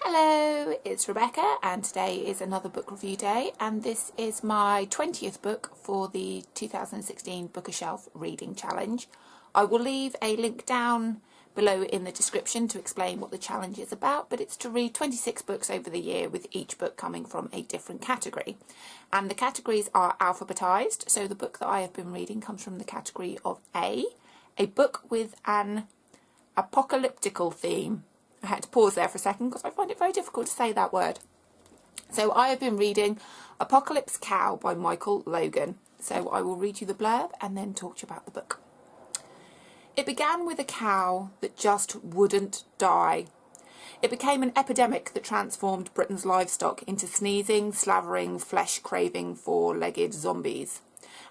Hello, it's Rebecca and today is another book review day and this is my 20th book for the 2016 BookaShelf Reading Challenge. I will leave a link down below in the description to explain what the challenge is about, but it's to read 26 books over the year with each book coming from a different category. And the categories are alphabetised, so the book that I have been reading comes from the category of A book with an apocalyptical theme. I had to pause there for a second because I find it very difficult to say that word. So I have been reading APOCALYPTICAL by Logan. So I will read you the blurb and then talk to you about the book. It began with a cow that just wouldn't die. It became an epidemic that transformed Britain's livestock into sneezing, slavering, flesh-craving, four-legged zombies.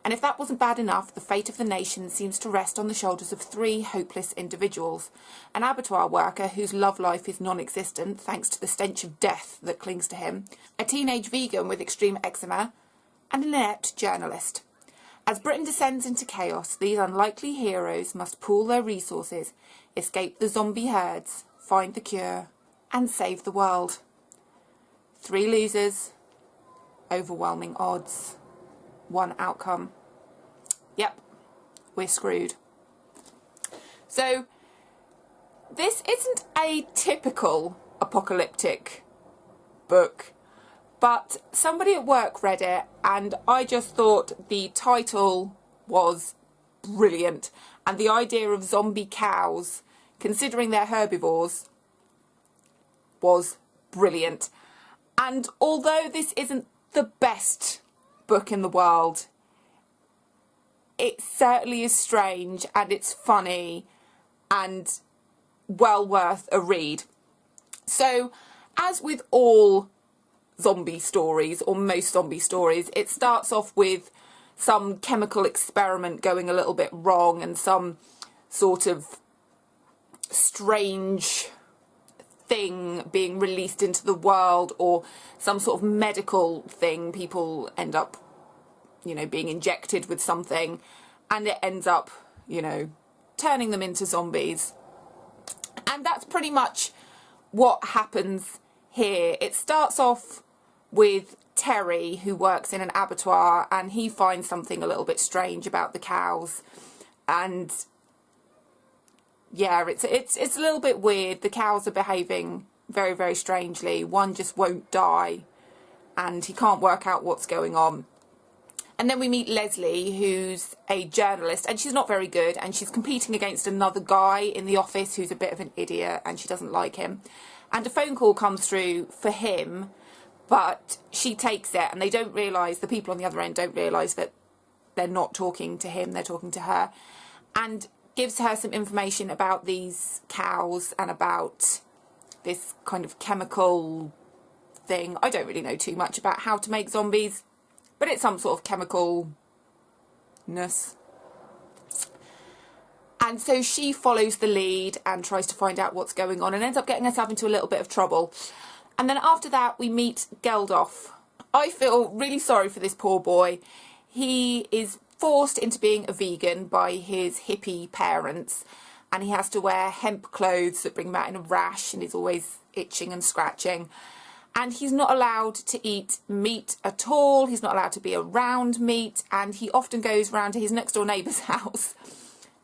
And if that wasn't bad enough, the fate of the nation seems to rest on the shoulders of three hopeless individuals. An abattoir worker whose love life is non-existent thanks to the stench of death that clings to him, a teenage vegan with extreme eczema, and an inept journalist. As Britain descends into chaos, these unlikely heroes must pool their resources, escape the zombie herds, find the cure, and save the world. Three losers, overwhelming odds. One outcome. Yep, we're screwed. So this isn't a typical apocalyptic book, but somebody at work read it and I just thought the title was brilliant, and the idea of zombie cows, considering they're herbivores, was brilliant. And although this isn't the best book in the world, it certainly is strange and it's funny and well worth a read. So, as with all zombie stories, or most zombie stories, it starts off with some chemical experiment going a little bit wrong and some sort of strange thing being released into the world, or some sort of medical thing. People end up, being injected with something and it ends up, turning them into zombies. And that's pretty much what happens here. It starts off with Terry, who works in an abattoir, and he finds something a little bit strange about the cows, and yeah, it's a little bit weird. The cows are behaving very, very strangely. One just won't die and he can't work out what's going on. And then we meet Leslie, who's a journalist, and she's not very good, and she's competing against another guy in the office who's a bit of an idiot and she doesn't like him. And a phone call comes through for him, but she takes it, and they don't realise, the people on the other end don't realise that they're not talking to him, they're talking to her, and gives her some information about these cows and about this kind of chemical thing. I don't really know too much about how to make zombies, but it's some sort of chemicalness. And so she follows the lead and tries to find out what's going on and ends up getting herself into a little bit of trouble. And then after that we meet Geldof. I feel really sorry for this poor boy. He is forced into being a vegan by his hippie parents, and he has to wear hemp clothes that bring him out in a rash, and he's always itching and scratching. And he's not allowed to eat meat at all. He's not allowed to be around meat, and he often goes round to his next door neighbour's house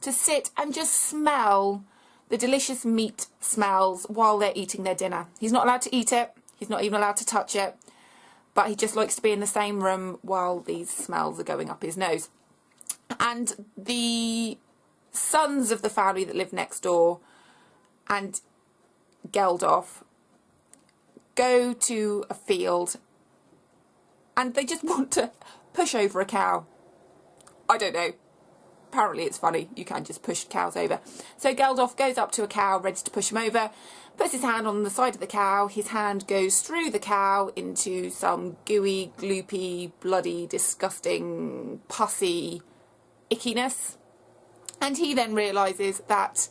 to sit and just smell the delicious meat smells while they're eating their dinner. He's not allowed to eat it. He's not even allowed to touch it, but he just likes to be in the same room while these smells are going up his nose. And the sons of the family that live next door and Geldof go to a field and they just want to push over a cow. I don't know. Apparently it's funny. You can just push cows over. So Geldof goes up to a cow ready to push him over, puts his hand on the side of the cow. His hand goes through the cow into some gooey, gloopy, bloody, disgusting, pussy ickiness, and he then realises that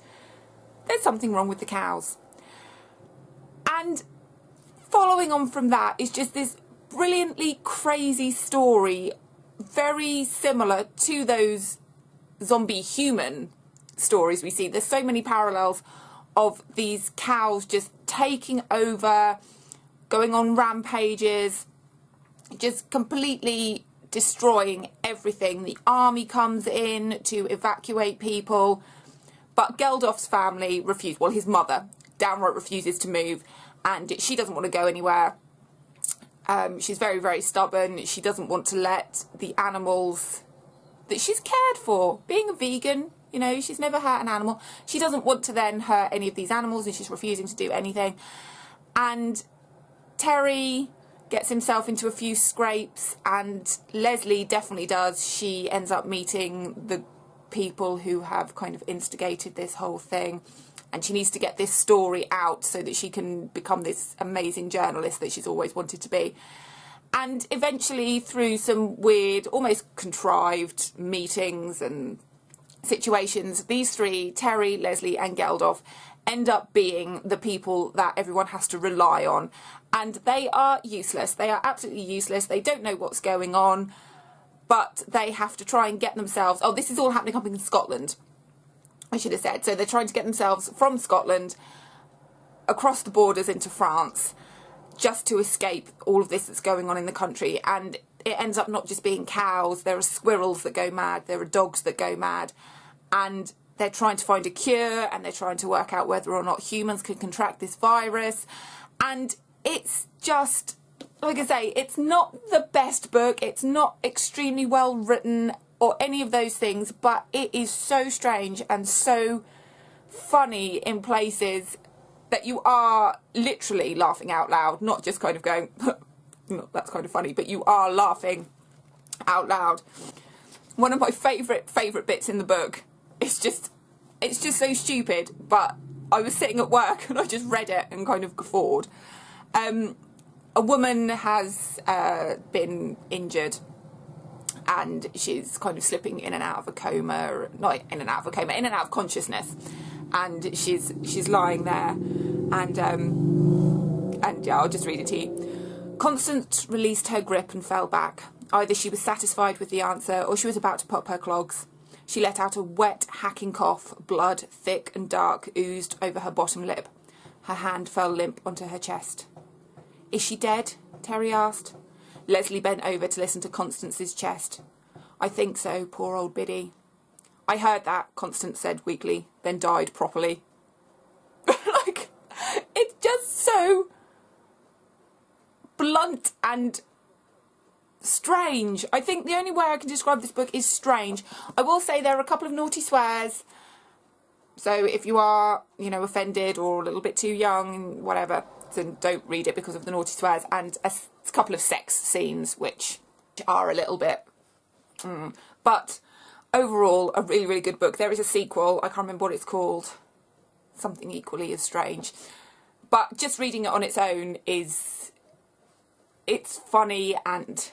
there's something wrong with the cows. And following on from that is just this brilliantly crazy story, very similar to those zombie human stories we see. There's so many parallels of these cows just taking over, going on rampages, just completely destroying everything. The army comes in to evacuate people, but Geldof's family refuse. Well, his mother downright refuses to move, and she doesn't want to go anywhere. She's very, very stubborn. She doesn't want to let the animals that she's cared for, being a vegan, you know, she's never hurt an animal. She doesn't want to then hurt any of these animals, and she's refusing to do anything. And Terry gets himself into a few scrapes, and Leslie definitely does. She ends up meeting the people who have kind of instigated this whole thing, and she needs to get this story out so that she can become this amazing journalist that she's always wanted to be. And eventually, through some weird, almost contrived meetings and situations, these three, Terry, Leslie and Geldof, end up being the people that everyone has to rely on. And they are useless. They are absolutely useless. They don't know what's going on, but they have to try and get themselves... Oh, this is all happening up in Scotland, I should have said. So they're trying to get themselves from Scotland across the borders into France, just to escape all of this that's going on in the country. And it ends up not just being cows. There are squirrels that go mad. There are dogs that go mad. And they're trying to find a cure, and they're trying to work out whether or not humans can contract this virus. And it's just, like I say, it's not the best book. It's not extremely well written or any of those things, but it is so strange and so funny in places that you are literally laughing out loud, not just kind of going, that's kind of funny, but you are laughing out loud. One of my favourite bits in the book, it's just so stupid, but I was sitting at work and I just read it and kind of guffawed. A woman has been injured, and she's kind of slipping in and out of a coma, not in and out of a coma, in and out of consciousness. And she's lying there, and yeah, I'll just read it to you. Constance released her grip and fell back. Either she was satisfied with the answer, or she was about to pop her clogs. She let out a wet, hacking cough. Blood, thick and dark, oozed over her bottom lip. Her hand fell limp onto her chest. "Is she dead?" Terry asked. Leslie bent over to listen to Constance's chest. "I think so, poor old Biddy." "I heard that," Constance said weakly, then died properly. Like, it's just so blunt and strange. I think the only way I can describe this book is strange. I will say there are a couple of naughty swears, so if you are, you know, offended or a little bit too young, whatever, then don't read it because of the naughty swears, and a couple of sex scenes which are a little bit but overall a really, really good book. There is a sequel, I can't remember what it's called, something equally as strange, but just reading it on its own it's funny and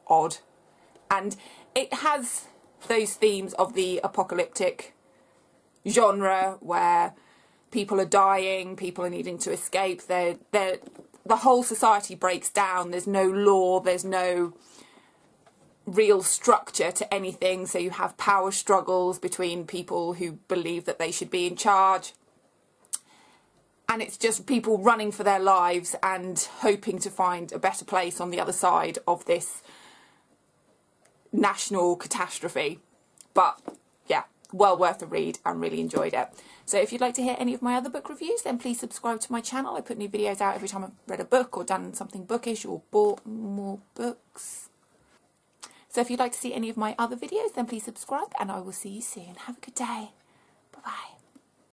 odd, and it has those themes of the apocalyptic genre where people are dying, people are needing to escape, the whole society breaks down, there's no law, there's no real structure to anything, so you have power struggles between people who believe that they should be in charge, and it's just people running for their lives and hoping to find a better place on the other side of this national catastrophe. But yeah, well worth a read and really enjoyed it. So if you'd like to hear any of my other book reviews, then please subscribe to my channel. I put new videos out every time I've read a book or done something bookish or bought more books. So if you'd like to see any of my other videos, then please subscribe, and I will see you soon. Have a good day. Bye-bye.